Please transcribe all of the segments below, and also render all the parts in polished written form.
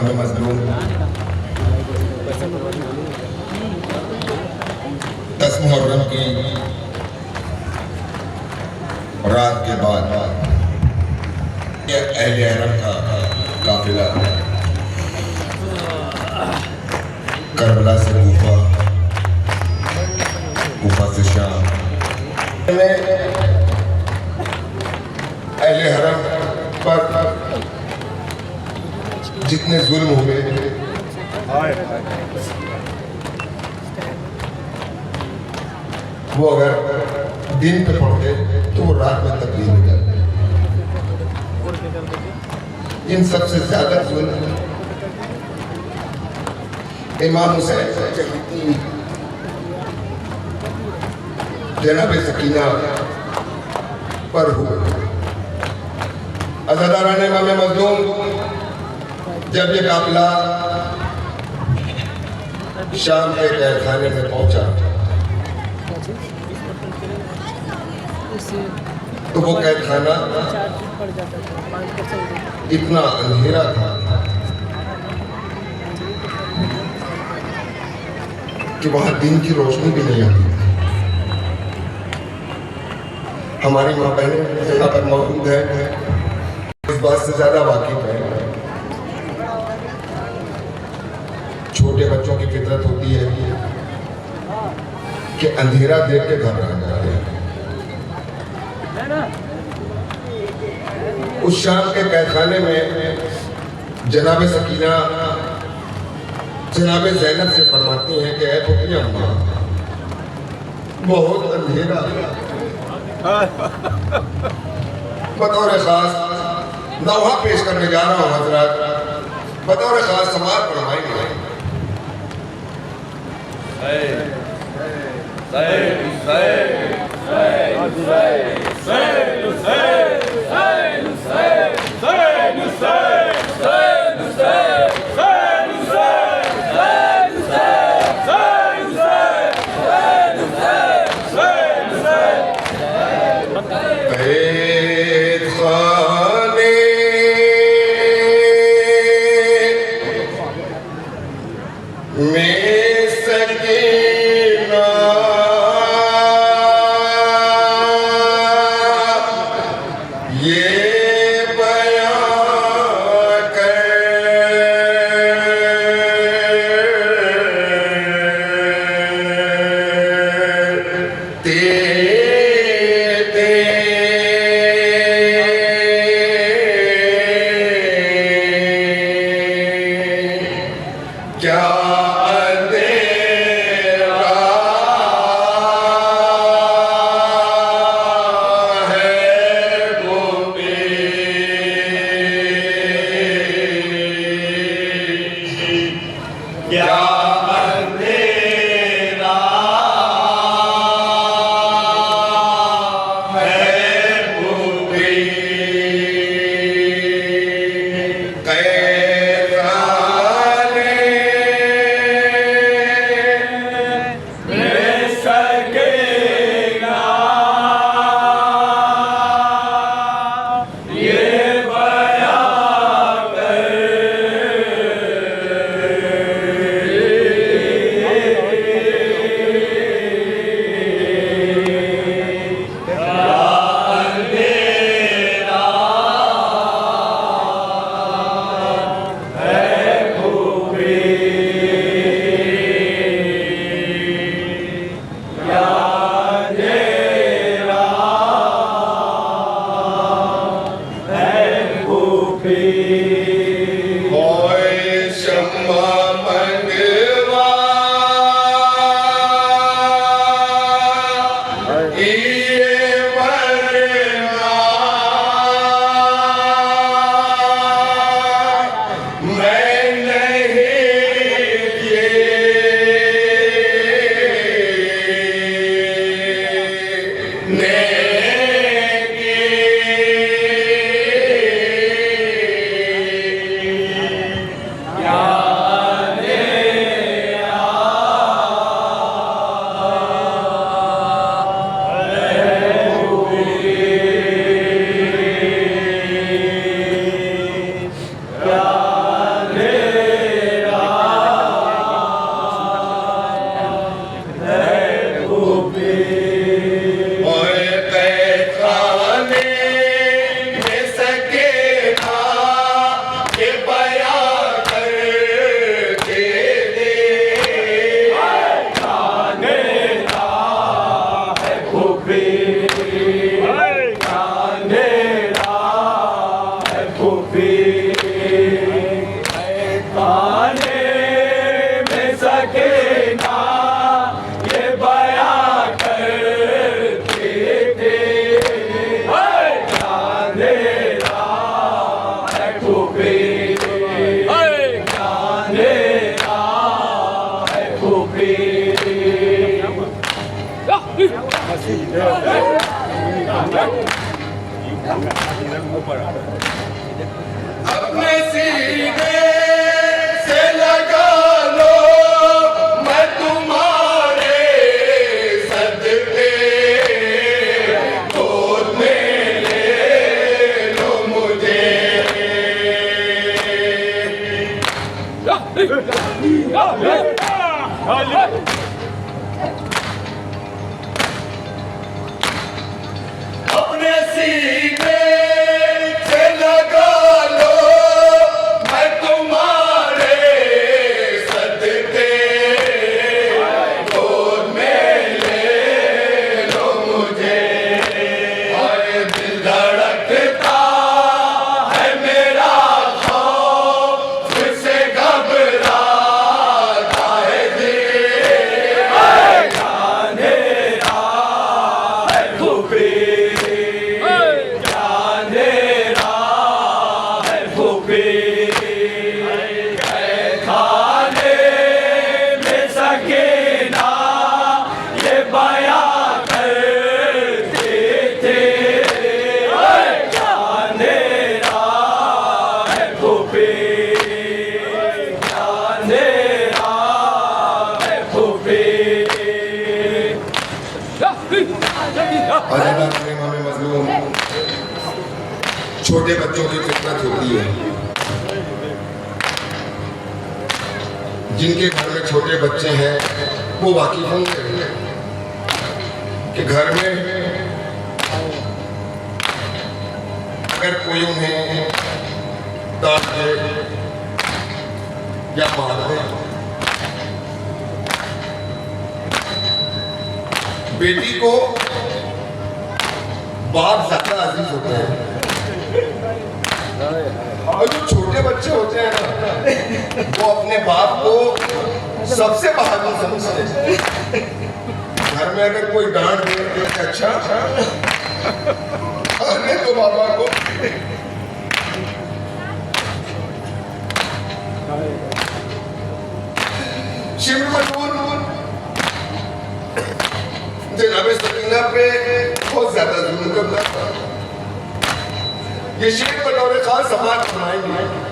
इमाम मज़लूम 10 मुहर्रम की रात के बाद अहले हरम का काफिला करबला से कूफा से शाम में अहले हरम पर जितने जुल्म हुए वो अगर दिन पे पढ़ते तो वो रात में तब्दील हो जाते। इन सबसे ज्यादा जुल्म इमाम हुसैन जनाब सकीना पर हुए। अज़ादारान इमाम मज़लूम जब ये काफिला शाम के कैदखाने में पहुंचा तो वो कैदखाना इतना अंधेरा था कि वहां दिन की रोशनी भी नहीं आती। हमारी माँ बहनें यहाँ पर मौजूद है, इस बात से ज्यादा वाकिफ है। छोटे बच्चों की फितरत होती है कि अंधेरा देख के घबरा जाते हैं। उस शाम के कैदखाने में जनाब सकीना जनाब ज़ैनब से फरमाती हैं कि ऐ पुत्री अम्मा बहुत अंधेरा बतौर खास नौहा पेश करने जा रहा हूँ हजरत, बतौर खास समाज फरमाएंगे। अपने सीने से लगा लो, मैं तुम्हारे सदके, गोद में ले लो मुझे। अपने सीने से लगा लो, मैं तुम्हारे सदके, गोद में ले लो मुझे। और दिल धड़कता है मेरा, खौफ से घबराता है दिल, अंधेरा है खूबी, छोटे बच्चों की फितरत होती है। जिनके घर में छोटे बच्चे हैं वो वाकिफ होंगे कि घर में अगर कोई उन्हें डांट दे या मार दे, बेटी को बाप ज्यादा अजीज होते हैं, और जो छोटे बच्चे होते हैं ना, वो अपने बाप को सबसे बहादुर समझते हैं। घर में अगर कोई डांट दे तो अच्छा अरे तो बाबा को जनाब सकीना पे बहुत ज्यादा जुल्म करता था। ये शेर बतौर खास समाज फरमाएंगे।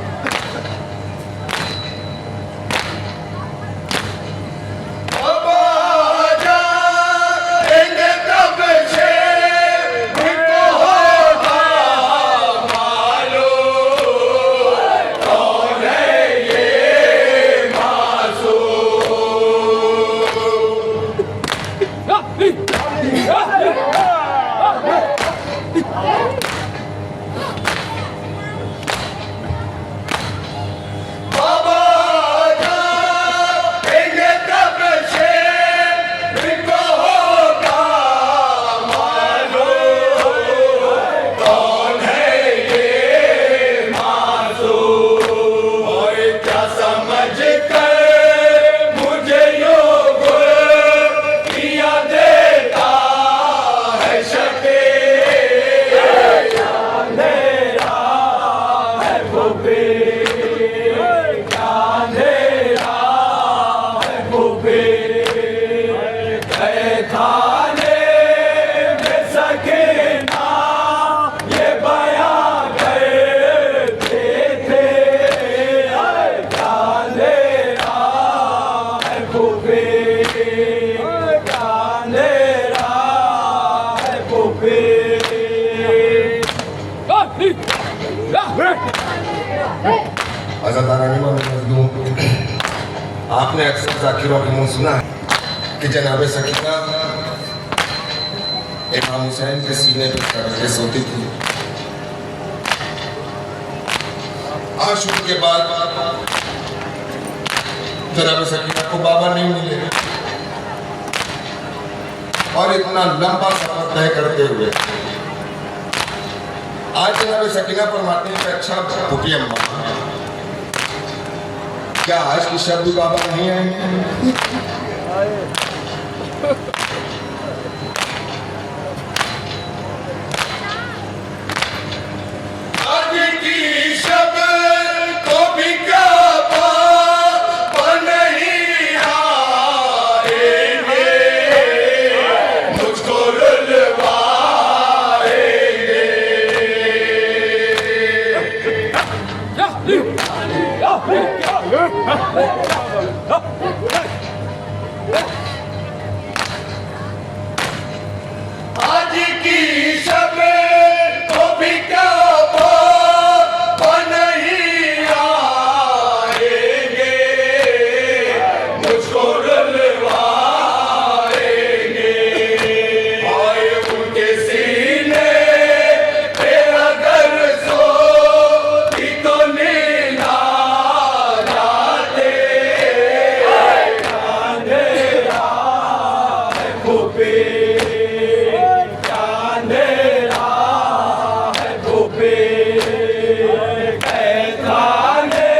आपने अक्सर जाकिरों के मुंह सुना है कि जनाब सकीना इमाम हुसैन के सीने पर करके सोती थी। आशूर के बाद जनाब सकीना को बाबा नहीं मिले और इतना लंबा सफर तय करते हुए आज जनाब सकीना फरमाते हैं कि अच्छा फूटी अम्मा, क्या आज की शब्द बाबा नहीं आएंगे? आज की शब्द को भी क्या बाबा नहीं आएंगे, मुझको रुल आज की शब को भी क्या नहीं आएंगे, मुझको रुलवाएंगे। आए उनके सीने पे अगर सोती तो नीला जाते। अंधेरा है खूबी, अंधेरा है खूबी, कैसाने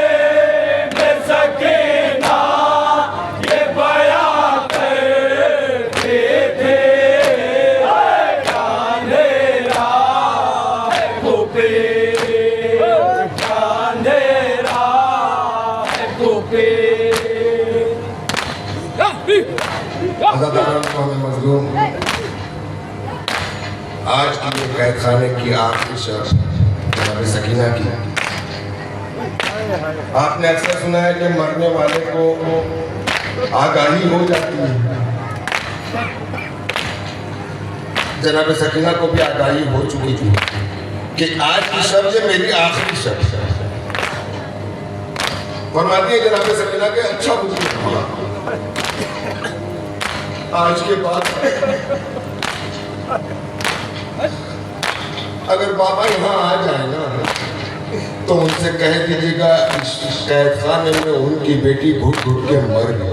में सकीना ये बयां करते थे। अंधेरा है खूबी, अंधेरा है खूबी। मजलूम आज की ये कैद खाने की आखिरी शर्त जनाब सकीना की। आपने अक्सर सुना है कि मरने वाले को आगाही हो जाती है। जनाब सकीना को भी आगाही हो चुकी थी कि आज की शर्त ये मेरी आखिरी शर्त है। फरमाती है जनाब सकीना के अच्छा बुजुर्ग हुआ, आज के बाद अगर बाबा यहाँ आ जाए ना तो उनसे कह दीजिएगा इस कैद खाने में उनकी बेटी घुट घुट के मर गई।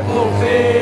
Moving.